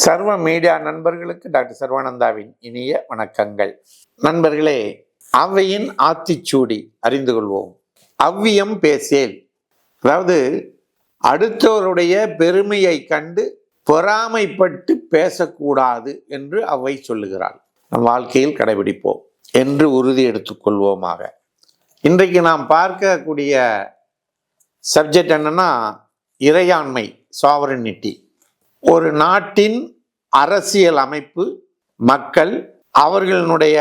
சர்வ மீடியா நண்பர்களுக்கு டாக்டர் சர்வானந்தாவின் இனிய வணக்கங்கள். நண்பர்களே, அவ்வையின் ஆத்திச்சூடி அறிந்து கொள்வோம். அவ்வியம் பேசேல், அதாவது அடுத்தவருடைய பெருமையை கண்டு பொறாமைப்பட்டு பேசக்கூடாது என்று அவ்வை சொல்லுகிறாள். நம் வாழ்க்கையில் கடைபிடிப்போம் என்று உறுதி எடுத்துக்கொள்வோமாக. இன்றைக்கு நாம் பார்க்கக்கூடிய சப்ஜெக்ட் என்னன்னா, இறையாண்மை, சாவரனிட்டி. ஒரு நாட்டின் அரசியல் அமைப்பு, மக்கள், அவர்களுடைய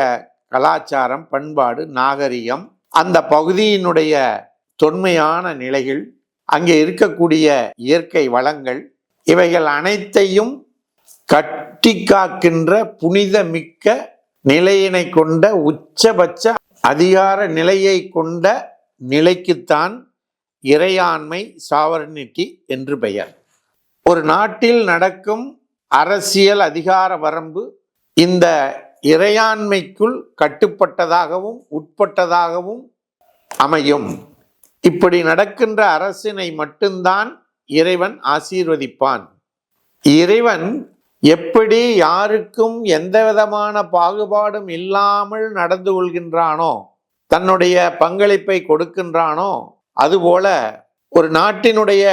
கலாச்சாரம், பண்பாடு, நாகரிகம், அந்த பகுதியினுடைய தொன்மையான நிலைகள், அங்கே இருக்கக்கூடிய இயற்கை வளங்கள், இவைகள் அனைத்தையும் கட்டி காக்கின்ற புனிதமிக்க நிலையினை கொண்ட உச்சபட்ச அதிகார நிலையை கொண்ட நிலைக்குத்தான் இறையாண்மை, சாவரனிட்டி என்று பெயர். ஒரு நாட்டில் நடக்கும் அரசியல் அதிகார வரம்பு இந்த இறையாண்மைக்குள் கட்டுப்பட்டதாகவும் உட்பட்டதாகவும் அமையும். இப்படி நடக்கின்ற அரசினை மட்டும்தான் இறைவன் ஆசீர்வதிப்பான். இறைவன் எப்படி யாருக்கும் எந்த விதமான பாகுபாடும் இல்லாமல் நடந்து கொள்கின்றானோ, தன்னுடைய பங்களிப்பை கொடுக்கின்றானோ, அதுபோல ஒரு நாட்டினுடைய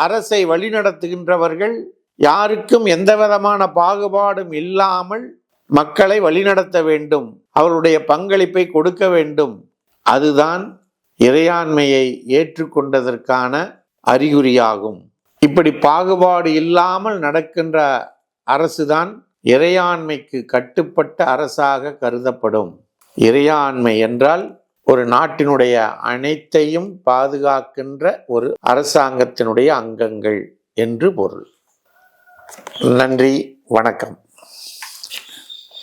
அரசை வழிநடத்துகின்றவர்கள் யாருக்கும் எந்த விதமான பாகுபாடும் இல்லாமல் மக்களை வழிநடத்த வேண்டும், அவருடைய பங்களிப்பை கொடுக்க வேண்டும். அதுதான் இறையாண்மையை ஏற்றுக்கொண்டதற்கான அறிகுறியாகும். இப்படி பாகுபாடு இல்லாமல் நடக்கின்ற அரசுதான் இறையாண்மைக்கு கட்டுப்பட்ட அரசாக கருதப்படும். இறையாண்மை என்றால் ஒரு நாட்டினுடைய அனைத்தையும் பாதுகாக்கின்ற ஒரு அரசாங்கத்தினுடைய அங்கங்கள் என்று பொருள். நன்றி, வணக்கம்.